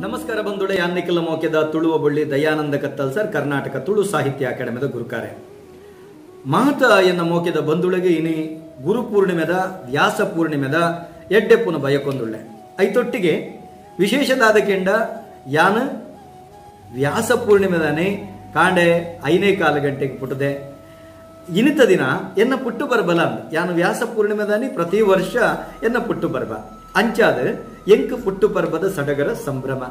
ನಮಸ್ಕಾರ ಬಂಧುಗಳೇ, ಯಾನ್ನಿಕಲ ಮೋಕೆದ ತುಳುವ ಬಳ್ಳಿ ದಯಾನಂದ ಕತ್ತಲ್ ಸರ್ ಕರ್ನಾಟಕ ತುಳು ಸಾಹಿತ್ಯ ಅಕಾಡೆಮಿದ ಗುರುಕಾರೆ ಮಹತ ಎನ್ನ ಮೋಕೆದ ಬಂಧುಳಿಗೆ ಇನಿ ಗುರು ಪೂರ್ಣಿಮೆದ ವ್ಯಾಸ ಪೂರ್ಣಿಮೆದ ಎಡ್ಡೆಪ್ಪುನ ಬಯಕೊಂದುಳ್ಳೆ ಐತೊಟ್ಟಿಗೆ ವಿಶೇಷದಾದ ಕೆಂಡ ಯಾನ ವ್ಯಾಸ ಪೂರ್ಣಿಮೆದಾನೆ ಕಾಂಡೆ 5:15 ಗಂಟೆಗೆ ಪುಟ್ಟದೆ ಇನಿತ ದಿನ ಎನ್ನ ಪುಟ್ಟು ಬರ್ಬಲ ಯಾನು ವ್ಯಾಸ ಪೂರ್ಣಿಮೆದಾನಿ ಪ್ರತಿ ವರ್ಷ ಎನ್ನ ಪುಟ್ಟು ಬರ್ಬ ಅಂಚಾದ ಎಂಕ್ ಪುಟ್ಟು ಪರ್ಬದ ಸಡಗರ ಸಂಭ್ರಮ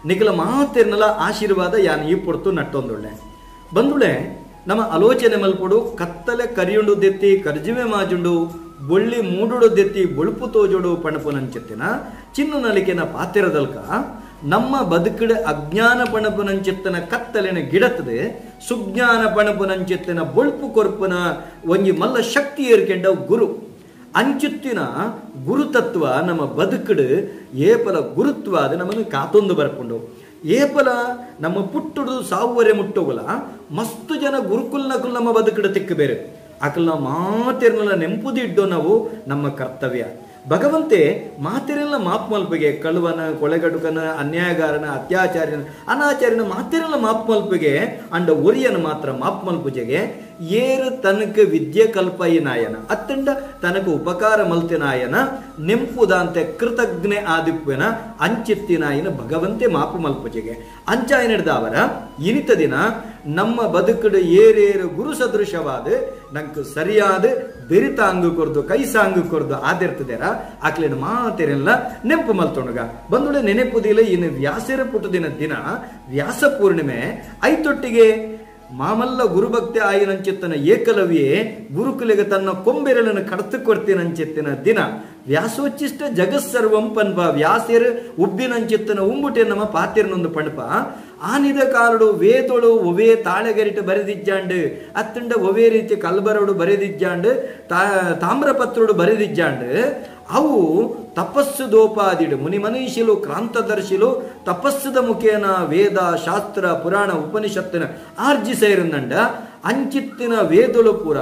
ನಿಖಲ ಮಾತೆರ್ನಲ ಆಶೀರ್ವಾದ ಯಾನು ಈ ಪುರ್ತು ನಟ್ಟೊಂದುಳ್ಳೆ ಬಂದುಳೆ ನಮ್ಮ ಆಲೋಚನೆ ಮಲ್ಪಡು ಕತ್ತಲೆ ಕರಿಯುಂಡು ದೆತ್ತಿ ಕರ್ಜಿವೆ ಮಾಜುಂಡು ಬೊಳ್ಳಿ ಮೂಡುಡು ದೆತ್ತಿ ಬೊಳುಪು ತೋಜುಡು ಪಣಪುನಂಚೆತ್ತಿನ ಚಿನ್ನು ನಲಿಕೆನ ಪಾತಿರದಲ್ಕ ನಮ್ಮ ಬದುಕಡೆ ಅಜ್ಞಾನ ಪಣಪುನಂಚೆತ್ತನ ಕತ್ತಲೆನ ಗಿಡತದೆ ಸುಜ್ಞಾನ ಪಣಪುನಂಚೆತ್ತಿನ ಬೊಳ್ಪು ಕೊರ್ಪುನ ಒಂಜಿ ಮಲ್ಲ ಶಕ್ತಿ ಏರ್ಕೆಂಡ ಗುರು ಅಂಚುತ್ತಿನ ಗುರುತತ್ವ ನಮ್ಮ ಬದುಕಡು ಏಪಲ ಗುರುತ್ವ ಅದು ನಮ್ಮನ್ನು ಕಾತೊಂದು ಬರ್ಕೊಂಡು ಏಪಲ ನಮ್ಮ ಪುಟ್ಟುಡು ಸಾವುವರೆ ಮುಟ್ಟೋಗಲ ಮಸ್ತು ಜನ ಗುರುಕುಲ್ನಕುಲ್ ನಮ್ಮ ಬದುಕಡು ತಿಕ್ಕ ಬೇರೆ ಆಕಲ್ನ ಮಾತೆರ್ನಲ್ಲ ನೆಂಪುದಿಡ್ಡೋ ನಾವು ನಮ್ಮ ಕರ್ತವ್ಯ ಭಗವಂತೆ ಮಾತೆರೆಲ್ಲ ಮಾಪ್ ಮಲ್ಪಿಗೆ ಕಳುವನ ಕೊಳೆಗಡುಕನ ಅನ್ಯಾಯಗಾರನ ಅತ್ಯಾಚಾರ್ಯನ ಅನಾಚಾರ್ಯನ ಮಾತೆರೆಲ್ಲ ಮಾಪ್ ಮಲ್ಪಿಗೆ ಅಂಡ ಒರಿಯನ ಮಾತ್ರ ಮಾಪ್ ಮಲ್ಪುಜೆಗೆ ಏರು ತನಕ ವಿದ್ಯೆ ಕಲ್ಪಯಿನಾಯನ ಅತ್ತಂಡ ತನಕ ಉಪಕಾರ ಮಲ್ತಿನಾಯನ ನೆಂಪುದಾಂತೆ ಕೃತಜ್ಞೆ ಆದಿಪ್ಯನ ಅಂಚಿತ್ತಿನಾಯನ ಭಗವಂತೆ ಮಾಪು ಮಲ್ಪುಜೆಗೆ ಅಂಚಾಯನಿಡ್ದವರ ಇನಿತ ದಿನ ನಮ್ಮ ಬದುಕಡು ಏರೇರು ಗುರು ಸದೃಶವಾದ ನಂಗೆ ಸರಿಯಾದ ಬೆರಿತಾಂಗು ಕೊರ್ದು ಕೈ ಸಾಂಗು ಕೊರ್ದು ಆದಿರ್ತದೇರ ಆಕ್ಲಿನ ಮಾತೆರೆಲ್ಲ ನೆಂಪು ಮಲ್ತೊಣಗ ಬಂದುಳೆ ನೆನೆಪುದಿಲ್ಲ ಇನ್ನು ವ್ಯಾಸರ ಪುಟದಿನ ದಿನ ವ್ಯಾಸ ಪೂರ್ಣಿಮೆ ಐತೊಟ್ಟಿಗೆ ಮಾಮಲ್ಲ ಗುರುಭಕ್ತಿ ಆಯಿನಂಚೆತ್ತನ ಏಕಲವ್ಯೇ ಗುರುಕುಲಿಗೆ ತನ್ನ ಕೊಂಬೆರಳನ್ನು ಕಡತು ಕೊಡ್ತೀನಂಚೆತ್ತಿನ ದಿನ ವ್ಯಾಸೋಚ್ಚಿಷ್ಟ ಜಗತ್ಸರ್ವಂ ಪನ್ಪ ವ್ಯಾಸರು ಉಬ್ಬಿನಂಚೆತ್ತನ ಉಂಬುಟೆ ನಮ್ಮ ಪಾತಿರ್ನೊಂದು ಪಣಪ ಆನಿದ ಕಾರಡು ವೇದೊಳು ಒವೇ ತಾಳೆಗರಿಟ ಬರೆದಿಜ್ಜಾಂಡು ಅತ್ತಂಡ ಒವೇ ರೀತಿ ಕಲ್ಬರಡು ಬರೆದಿಜ್ಜಾಂಡು ತಾಮ್ರಪತ್ರುಡು ಬರೆದಿಜ್ಜಾಂಡು ಅವು ತಪಸ್ಸು ದೋಪಾದಿಡು ಮುನಿ ಮನೀಷಿಲು ಕ್ರಾಂತದರ್ಶಿಲು ತಪಸ್ಸದ ಮುಖೇನ ವೇದ ಶಾಸ್ತ್ರ ಪುರಾಣ ಉಪನಿಷತ್ತಿನ ಆರ್ಜಿಸೈರಂದಂಡ ಅಂಚಿತ್ತಿನ ವೇದೊಳು ಪುರ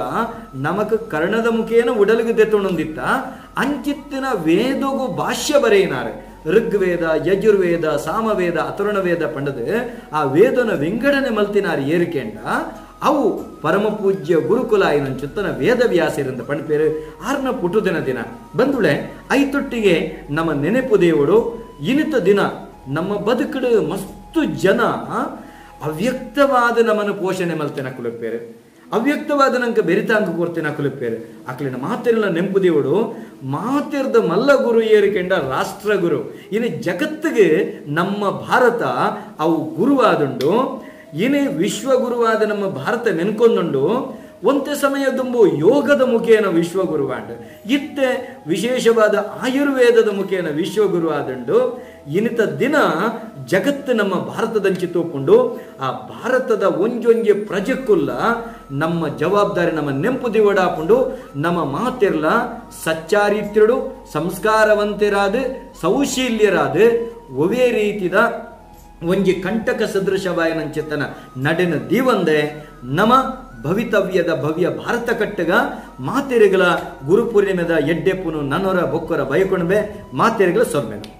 ನಮಕ್ ಕರ್ಣದ ಮುಖೇನ ಉಡಲಿಗೆ ದೆತ್ತೊಂದಿತ್ತ ಅಂಚಿತ್ತಿನ ವೇದಗೂ ಭಾಷ್ಯ ಬರೆಯಿನಾರೆ ಋಗ್ವೇದ ಯಜುರ್ವೇದ ಸಾಮವೇದ ಅಥರ್ವಣವೇದ ಪಂಡದು ಆ ವೇದನ ವಿಂಗಡಣೆ ಮಲ್ತಿನಾರು ಏರಿಕೆಂಡ ಅವು ಪರಮ ಪೂಜ್ಯ ಗುರುಕುಲ ಆಯ್ನಂಚುತ್ತನ ವೇದವ್ಯಾಸರಿಂದ ಪಣಪೇರು ಆರ್ನ ಪುಟುದಿನ ದಿನ ಬಂದುಳೆ ಐತೊಟ್ಟಿಗೆ ನಮ್ಮ ನೆನೆಪು ದೇವಡು ಇನಿತ ದಿನ ನಮ್ಮ ಬದುಕಡು ಮಸ್ತು ಜನ ಅವ್ಯಕ್ತವಾದ ನಮ್ಮನ್ನು ಪೋಷಣೆ ಮಲ್ತೆನ ಕುಲುಪೇರು ಅವ್ಯಕ್ತವಾದ ನಂಗೆ ಬೆರಿತಾಂಗ ಕೊರ್ತಿನ ಕುಲುಪೇರು ಆಕಲಿನ ಮಾತೆಲ್ಲ ನೆಂಪು ದೇವಡು ಮಾತೆರ್ದ ಮಲ್ಲ ಗುರು ಏರಿಕೆಂಡ ರಾಷ್ಟ್ರ ಗುರು ಇನ್ನು ಜಗತ್ತಿಗೆ ನಮ್ಮ ಭಾರತ ಅವು ಗುರುವಾದುಂಡು ಏನೇ ವಿಶ್ವಗುರುವಾದ ನಮ್ಮ ಭಾರತ ನೆನ್ಕೊಂಡುಂಡು ಒಂತೆ ಸಮಯ ತುಂಬು ಯೋಗದ ಮುಖೇನ ವಿಶ್ವಗುರುವಾಂಡು ಇತ್ತೆ ವಿಶೇಷವಾದ ಆಯುರ್ವೇದದ ಮುಖೇನ ವಿಶ್ವಗುರುವಾದುಂಡು ಇನಿತ ದಿನ ಜಗತ್ತು ನಮ್ಮ ಭಾರತದಂಚಿ ತೂಕೊಂಡು ಆ ಭಾರತದ ಒಂಜೊಂಜೆ ಪ್ರಜೆಕ್ಕುಲ್ಲ ನಮ್ಮ ಜವಾಬ್ದಾರಿ ನಮ್ಮ ನೆಂಪು ದಿವಡಾಪುಂಡು ನಮ್ಮ ಮಾತೆರ್ಲ ಸಚ್ಚಾರಿತ್ರುಡು ಸಂಸ್ಕಾರವಂತರಾದ ಸೌಶೀಲ್ಯರಾದ ಒವೇ ರೀತಿದ ಒಂಜಿ ಕಂಟಕ ಸದೃಶವಾಯನಂಚಿತನ ನಡೆನ ದೀವಂದೆ ನಮ ಭವಿತವ್ಯದ ಭವ್ಯ ಭಾರತ ಕಟ್ಟಗ ಮಾತೆರೆಗಳ ಗುರುಪೂರ್ಣಿಮೆದ ಎಡ್ಡೆಪ್ಪುನು ನನ್ನೊರ ಬೊಕ್ಕರ ಬಯಕೊಂಡ್ಬೆ ಮಾತೆರೆಗಳ ಸೊರ್ಮೆನು